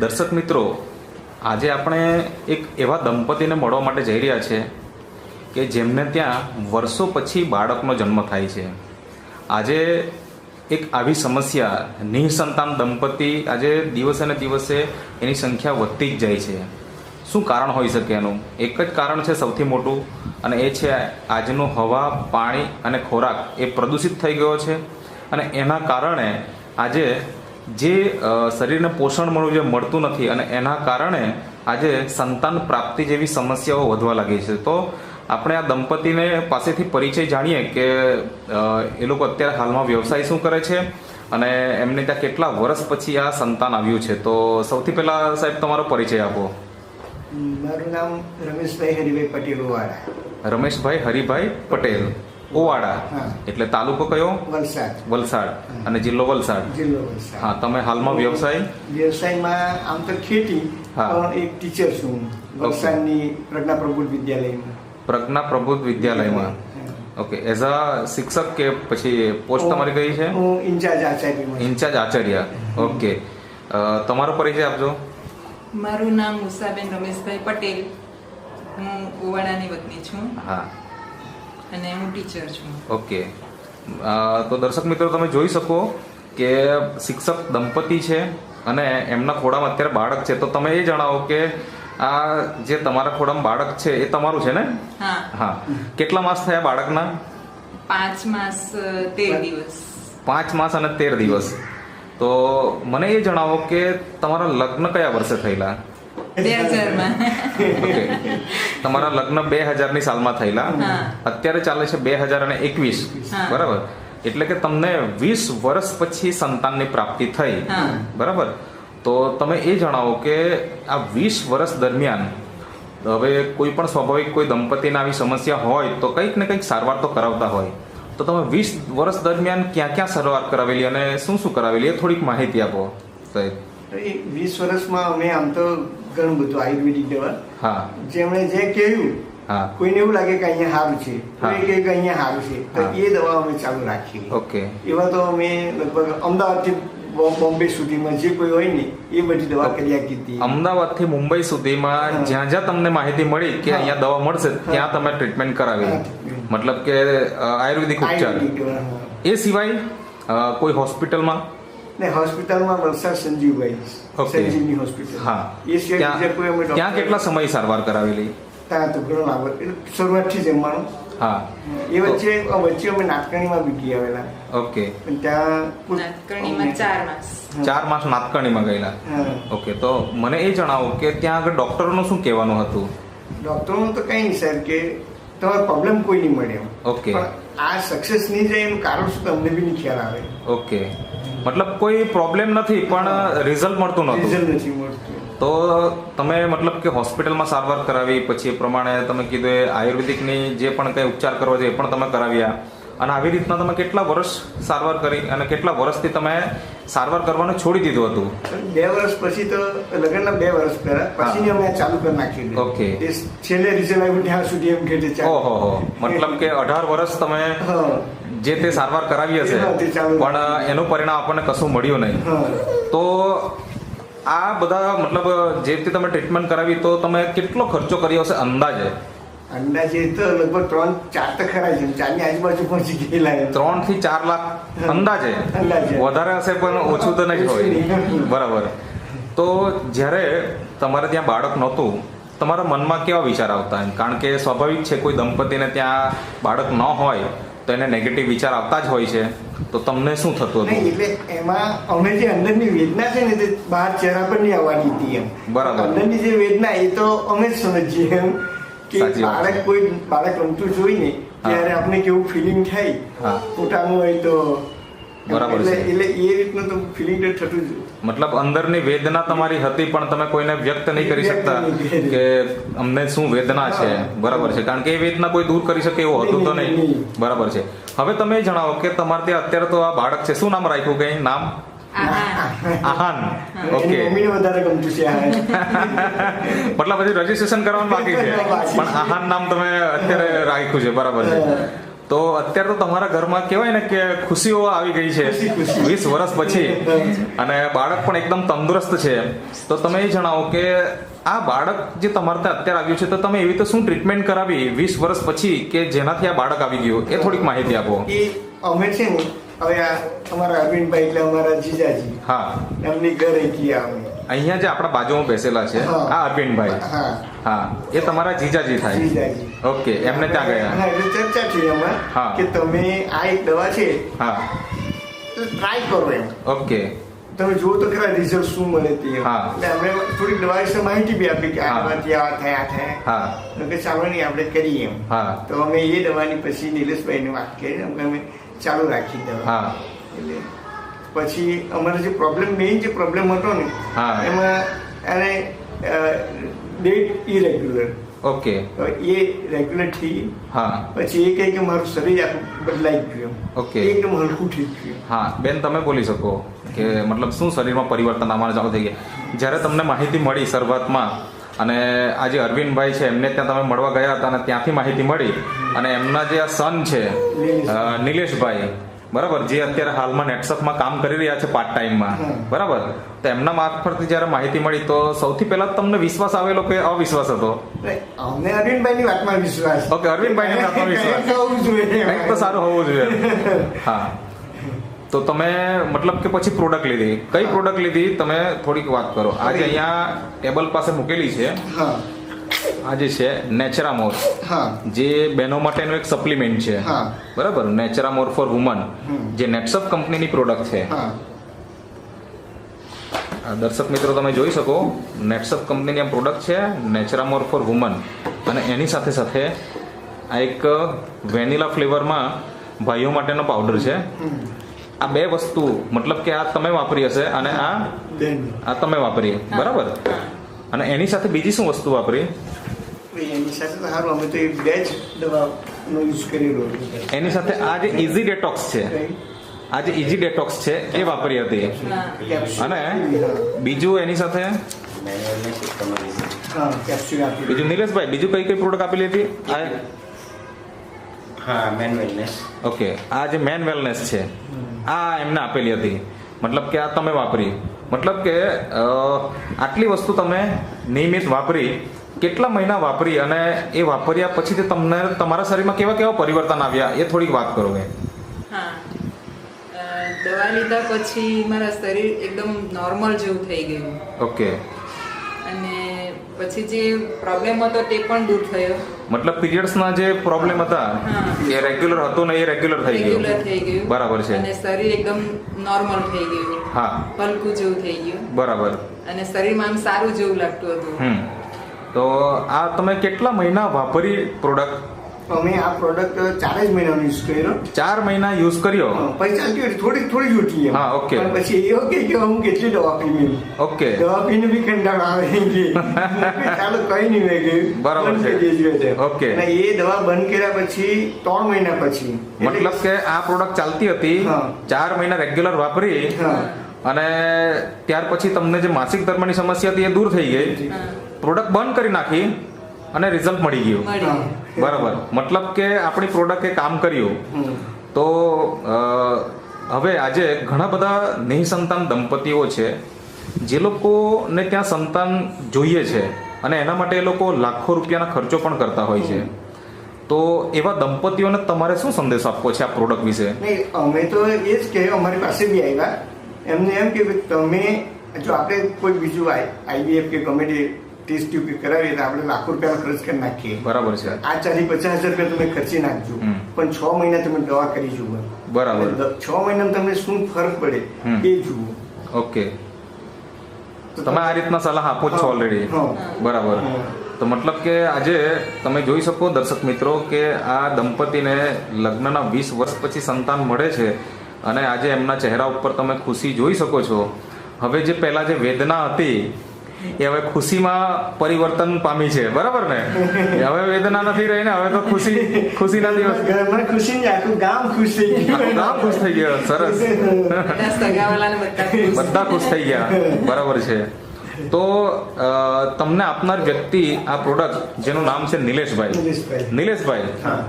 દર્શક મિત્રો, આજે આપણે એક એવા દંપતીને મળવા માટે જઈ રહ્યા છે કે જેમને ત્યાં વર્ષો પછી બાળકનો જન્મ થાય છે. આજે એક આવી સમસ્યા, નિઃસંતાન દંપતી આજે દિવસે ને દિવસે એની સંખ્યા વધતી જ જાય છે. શું કારણ હોઈ શકે એનું? એક જ કારણ છે સૌથી મોટું, અને એ છે આજનું હવા, પાણી અને ખોરાક એ પ્રદૂષિત થઈ ગયો છે. અને એના કારણે આજે જે શરીરને પોષણ મળતું નથી, અને એના કારણે આજે સંતાન પ્રાપ્તિ જેવી સમસ્યાઓ વધવા લાગી છે. તો આપણે આ દંપતીને પાસેથી પરિચય જાણીએ કે એ લોકો અત્યારે હાલમાં વ્યવસાય શું કરે છે અને એમને ત્યાં કેટલા વર્ષ પછી આ સંતાન આવ્યું છે. તો સૌથી પહેલા સાહેબ તમારો પરિચય આપો. મારું નામ રમેશભાઈ હરિભાઈ પટેલ ઓવાડા. રમેશભાઈ હરિભાઈ પટેલ ઓવાડા. એટલે તાલુકો કયો? વલસાડ. વલસાડ. અને જિલ્લો વલસાડ. જિલ્લો વલસાડ. હા, તમે હાલમાં વ્યવસાયમાં આમ તો ખેતી, પણ એક ટીચર છું વલસાડની પ્રજ્ઞા પ્રબુદ્ધ વિદ્યાલયમાં. પ્રજ્ઞા પ્રબુદ્ધ વિદ્યાલયમાં. ઓકે. એઝ અ શિક્ષક કે પછી પોસ્ટ તમારી કઈ છે? હું in charge Acharya. In charge Acharya. Okay. તમારો પરિચય આપજો. મારું નામ ઉષાબેન રમેશભાઈ પટેલ. હું ઓવાડાની વતની છું. હા. અને હું ટીચર છું. ઓકે. તો દર્શક મિત્રો, તમે જોઈ શકો કે શિક્ષક દંપતી છે અને એમના ખોડામાં અત્યારે બાળક છે. તો તમે એ જણાવો કે આ જે તમારા ખોડામાં બાળક છે એ તમારું છે ને? હા. હા. કેટલા માસ થયા બાળકના? 5 માસ 13 દિવસ. 5 માસ અને 13 દિવસ. તો મને એ જણાવો કે તમારા લગ્ન કયા વર્ષે થયેલા? 2000 ઓકે. તમારા લગ્ન 2000ની સાલમાં થયેલા. અત્યારે ચાલે છે 2021. બરાબર. એટલે કે તમને 20 વર્ષ પછી સંતાનની પ્રાપ્તિ થઈ. બરાબર. તો તમે એ જણાવો કે આ 20 વર્ષ દરમિયાન હવે કોઈ પણ સ્વાભાવિક કોઈ દંપતીને આવી સમસ્યા હોય તો કંઈક ને કંઈક સારવાર તો કરાવતા હોય. તો તમે 20 વર્ષ દરમિયાન ક્યાં ક્યાં સારવાર કરાવેલી અને શું શું કરાવેલી એ થોડીક માહિતી આપો સાહેબ. એ 20 વર્ષમાં અમે આમ તો ઘણું બધું આયુર્વેદિક દવા, હા, જેમણે જે કહ્યું, હા, કોઈને એવું લાગે કે અહીંયા સારું છે, કોઈ કહે કે અહીંયા સારું છે, તો એ દવા અમે ચાલુ રાખી. ઓકે. એવા તો અમે લગભગ અમદાવાદથી બોમ્બે સુધીમાં જે કોઈ હોય ને એ બધી દવા કરી આપી હતી. અમદાવાદથી મુંબઈ સુધીમાં જ્યાં જ્યાં તમને માહિતી મળી કે અહીંયા દવા મળશે ત્યાં તમે ટ્રીટમેન્ટ કરાવી. મતલબ કે આયુર્વેદિક ઉપચાર. એ સિવાય કોઈ હોસ્પિટલમાં? ને હોસ્પિટલમાં વલસાડ સંજીવભાઈ, સંજીવની હોસ્પિટલ. હા. એ સિવાય બીજા કોઈ અમે ત્યાં કેટલા સમય સારવાર કરાવેલી? ત્યાં તો ઘણો લાભ, શરૂઆતથી જમવાનું. હા. એ વચ્ચે અમે નાટકણીમાં બી ગયા આવેલા. ઓકે. પણ ત્યાં નાટકણીમાં 4 માસ. 4 માસ નાટકણીમાં ગયેલા. ઓકે. તો મને એ જણાવો કે ત્યાં આગળ ડોક્ટરોનું શું કહેવાનું હતું? ડોક્ટરનું તો કઈ નહીં સર, કે તમારો પ્રોબ્લેમ કોઈ નહીં મળે એમ. ઓકે. પણ આ સક્સેસ નહીં જાય એનું કારણ શું તમને બી નહીં ખ્યાલ આવે. ઓકે. મતલબ કોઈ પ્રોબ્લેમ નથી પણ રિઝલ્ટ મળતું નહોતું. રિઝલ્ટ નથી મળતું. તો તમે મતલબ કે હોસ્પિટલમાં સારવાર કરાવી, પછી એ પ્રમાણે તમે કીધું એ આયુર્વેદિકની જે પણ કંઈ ઉપચાર કરવા છે એ પણ તમે કરાવ્યા, અને આવી રીતના તમે કેટલા વર્ષ સારવાર કરી અને કેટલા વર્ષથી તમે સારવાર કરવાનું છોડી દીધું હતું? 2 વર્ષ પછી તો લગ્નના 2 વર્ષ પહેલા પછી અમે ચાલુ કરી નાખ્યું. ઓકે. છેલ્લે રિઝલ્ટ આવ્યું ત્યાં સુધી એમ કે ઓહો. મતલબ કે 18 વર્ષ તમે જે તે સારવાર કરાવી હશે પણ એનું પરિણામ આપણને કશું મળ્યું નહીં. તો આ બધા મતલબ જે રીતે તમે ટ્રીટમેન્ટ કરાવી તો તમે કેટલો ખર્ચો કર્યો હશે અંદાજે? અંદાજે તો લગભગ 3-4 તો ખરા છે, 4ની આજુબાજુ પહોંચી ગયેલા. 3 થી 4 લાખ અંદાજે. વધારે હશે પણ ઓછું તો નહીં હોય. બરાબર. તો જ્યારે તમારે ત્યાં બાળક નહોતું, તમારા મનમાં કેવા વિચાર આવતા? કારણ કે સ્વાભાવિક છે, કોઈ દંપતીને ત્યાં બાળક ન હોય તો એને નેગેટિવ વિચાર આવતા જ હોય છે. તો તમને શું થતું હતું? એટલે એમાં અમે જે અંદરની વેદના છે ને તે બહાર ચહેરા પર નહીં આવવાની હતી એમ. બરાબર. અંદરની જે વેદના એ તો અમે જ સમજીએ એમ કે બાળક રમતું જોઈને ત્યારે આપણે કેવું ફિલિંગ થાય પોતાનું હોય તો. બરાબર છે. એટલે એ રીતનું તો ફિલિંગ તો થતું જ. મતલબ અંદરની વેદના તમારી હતી પણ તમે કોઈને વ્યક્ત નહીં કરી શકતા કે અમને શું વેદના છે. બરાબર છે. કારણ કે એ વેદના કોઈ દૂર કરી શકે એવું હતું તો નહીં. બરાબર છે. હવે તમે જણાવો કે તમારે ત્યાં અત્યારે તો આ બાળક છે, શું નામ રાખ્યું? કઈ નામ? આહાન. ઓકે. વધારે ગમતું છે. મતલબ હજી રજીસ્ટ્રેશન કરવાનું બાકી છે પણ આહાન નામ તમે અત્યારે રાખ્યું છે. બરાબર છે. તો અત્યારે તો તમારા ઘરમાં કહેવાય ને કે ખુશીઓ આવી ગઈ છે ખુશી. 20 વર્ષ પછી અને બાળક પણ એકદમ તંદુરસ્ત છે. તો તમે એ જણાવો કે આ બાળક જે તમારે ત્યાં અત્યારે આવ્યું છે તો તમે એવી તો શું ટ્રીટમેન્ટ કરાવી 20 વર્ષ પછી કે જેનાથી આ બાળક આવી ગયું એ થોડીક માહિતી આપો. એ અમે છે ને હવે આ અમારા અરવિંદભાઈ એટલે અમારા જીજાજી હા, એમની ઘરે ગયા અમે. અહીંયા જે આપણા બાજુમાં બેસેલા છે હા. આ અરવિંદભાઈ, હા હા, એ તમારા જીજાજી થાય. જીજાજી. ઓકે, એમને ત્યાં ગયા. હા, એટલે ચર્ચા થઈ એમાં હા. કે તમે આ એક દવા છે હા, તો ટ્રાય કરો એમ. ઓકે, તમે જુઓ તો ખરા રિઝલ્ટ શું મળે તે એમ. હા. એટલે અમે થોડીક દવા વિશે માહિતી બી આપી કે આ હા. દવાથી આ થાય આ થાય. હા, તો કે ચાલો નહીં આપણે કરીએ એમ. હા, તો અમે એ દવાની પછી નિલેશભાઈને વાત કરી અમે ચાલુ રાખી દવા. હા, એટલે પછી અમારો જે મેઇન જે પ્રોબ્લેમ હતો ને હા. એમાં એને ડેટ ઇરેગ્યુલર. ઓકે, એ રેગ્યુલર થઈ હા, પછી એ કહે કે મારું શરીર આખું બદલાઈ ગયું. ઓકે. એકદમ હલકું થઈ ગયું. હા. બેન, તમે બોલી શકો કે મતલબ શું શરીરમાં પરિવર્તન અમારે ચાલુ થઈ ગયા જ્યારે તમને માહિતી મળી શરૂઆતમાં અને આ જે અરવિંદભાઈ છે એમને ત્યાં તમે મળવા ગયા હતા અને ત્યાંથી માહિતી મળી અને એમના જે આ સન છે નિલેશભાઈ, બરાબર, જે અત્યારે હાલમાં નેટસપમાં કામ કરી રહ્યા છે પાર્ટ ટાઈમમાં, બરાબર, તો એમના મારફતથી જ્યારે માહિતી મળી તો સૌથી પહેલા તમને વિશ્વાસ આવેલો કે અવિશ્વાસ હતો? અમને અરવિંદભાઈની વાતમાં વિશ્વાસ. ઓકે, અરવિંદભાઈની વાતમાં વિશ્વાસ. કંઈક હોવું જોઈએ. કંઈક તો સારું હોવું જોઈએ. હા, તો તમે મતલબ કે પછી પ્રોડક્ટ લીધી, કઈ પ્રોડક્ટ લીધી તમે થોડીક વાત કરો. આજે અહીંયા ટેબલ પાસે મૂકેલી છે, હા આ જે છે નેચરામોર, હા જે બહેનો માટેનું એક સપ્લિમેન્ટ છે, હા. બરાબર, નેચરામોર ફોર વુમન, જે નેટસપ કંપનીની પ્રોડક્ટ છે. હા આ દર્શક મિત્રો તમે જોઈ શકો, નેટસપ કંપનીની આ પ્રોડક્ટ છે નેચરામોર ફોર વુમન અને એની સાથે સાથે આ એક વેનીલા ફ્લેવરમાં ભાઈઓ માટેનો પાવડર છે. આ બે વસ્તુ મતલબ કે આ તમે વાપરી હશે અને બેન આ તમે વાપરી, બરાબર, અને એની સાથે બીજી શું વસ્તુ વાપરી? એની સાથે તો સારું અમે તો એ બે જ દવાનો યુઝ કરેલો. એની સાથે આ જે ઇઝી ડેટોક્સ છે, આ જે ઇઝી ડેટોક્સ છે એ વાપરી હતી. અને બીજું એની સાથે હા કેપ્સ્યુલ આપી. બીજું નિલેશભાઈ, બીજું કઈ કઈ પ્રોડક્ટ આપેલી હતી? હા, મેન વેલનેસ. ઓકે, આ જે મેન વેલનેસ છે આ એમને આપેલી હતી, મતલબ કે આ તમે વાપરી, મતલબ કે આટલી વસ્તુ તમે નિયમિત વાપરી. કેટલા મહિના વાપરી અને એ વાપર્યા પછી તે તમને તમારા શરીરમાં કેવા કેવા પરિવર્તન આવ્યા એ થોડીક વાત કરો. હા, દવા લીધા પછી મારા શરીર એકદમ નોર્મલ જેવું થઈ ગયું ઓકે, અને પછી જે પ્રોબ્લેમ હતો તે પણ દૂર થયો. મતલબ પીરિયડ્સના જે પ્રોબ્લેમ હતા હા. એ રેગ્યુલર હતું ને એ રેગ્યુલર થઈ રેગ્યુલર થઈ ગયું, ગયું. બરાબર છે. અને શરીર એકદમ નોર્મલ થઈ ગયું, હા, હલકું જેવું થઈ ગયું બરાબર. અને શરીરમાં આમ સારું જેવું લાગતું હતું. તો આ તમે કેટલા મહિના વાપરી પ્રોડક્ટ? અમે આ પ્રોડક્ટ 4 જ મહિનાનો યુઝ કર્યો. 4 મહિના યુઝ કર્યો. પછી ચાલતી હતી થોડી થોડી જોતી એમ. હા, ઓકે. પણ પછી એવું કે હું કેટલી દવા પી ઓકે, દવા પીને બી કંટાળો આવે એમ કે ચાલો કઈ નહીં મેં ગયું બરાબર છે. ઓકે. અને એ દવા બંધ કર્યા પછી 3 મહિના પછી મતલબ કે આ પ્રોડક્ટ ચાલતી હતી, હા. 4 મહિના રેગ્યુલર વાપરી હા અને ત્યાર પછી તમને જે માસિક ધર્મની સમસ્યા હતી એ દૂર થઈ ગઈ, હા, પ્રોડક્ટ બંધ કરી નાખી અને રિઝલ્ટ મળી ગયું, મળી ગયું. બરાબર. મતલબ કે આપણી પ્રોડક્ટ એ કામ કર્યું. તો હવે આજે ઘણા બધા નિસંતાન દંપતીઓ છે જે લોકોને ત્યાં સંતાન જોઈએ છે અને એના માટે એ લોકો લાખો રૂપિયાના ખર્ચો પણ કરતા હોય છે. તો એવા દંપતીઓને તમારે શું સંદેશ આપવો છે આ પ્રોડક્ટ વિશે? નહીં, અમે તો એ જ કે અમારી પાસે બી આવ્યા એમને એમ કે તમે જો આપણે કોઈ બીજું આઈવીએફ કે ગમે તે ટેસ્ટ ટ્યુબ કરાવીએ તો આપણે લાખો રૂપિયા ખર્ચ કરી નાખીએ, બરાબર છે. આ 40-50 હજાર રૂપિયા તમે ખર્ચી નાખજો, પણ 6 મહિના તમે દવા કરી જુઓ, બરાબર. 6 મહિનામાં તમને શું ફરક પડે એ જુઓ. ઓકે, તમે આ રીતના સલાહ આપો જ છો ઓલરેડી, હા. બરાબર. તો મતલબ કે આજે તમે જોઈ શકો દર્શક મિત્રો કે આ દંપતીને લગ્નના 20 વર્ષ પછી સંતાન મળે છે અને આજે એમના ચહેરા ઉપર તમે ખુશી જોઈ શકો છો. હવે જે પહેલા જે વેદના હતી એ હવે ખુશીમાં પરિવર્તન પામી છે, બરાબર ને? હવે વેદના નથી રહી ને, હવે તો ખુશીના દિવસ, ઘરમાં ખુશી ને આખું ગામ ખુશ થઈ ગયું. આખું ગામ ખુશ થઈ ગયો. સરસ, બધા સગાવાલાને બધા ખુશ. બધા ખુશ થઈ ગયા, બરાબર છે. તો તમને આપનાર વ્યક્તિ આ પ્રોડક્ટ જેનું નામ છે નિલેશભાઈ. નિલેશભાઈ. નિલેશભાઈ, હા.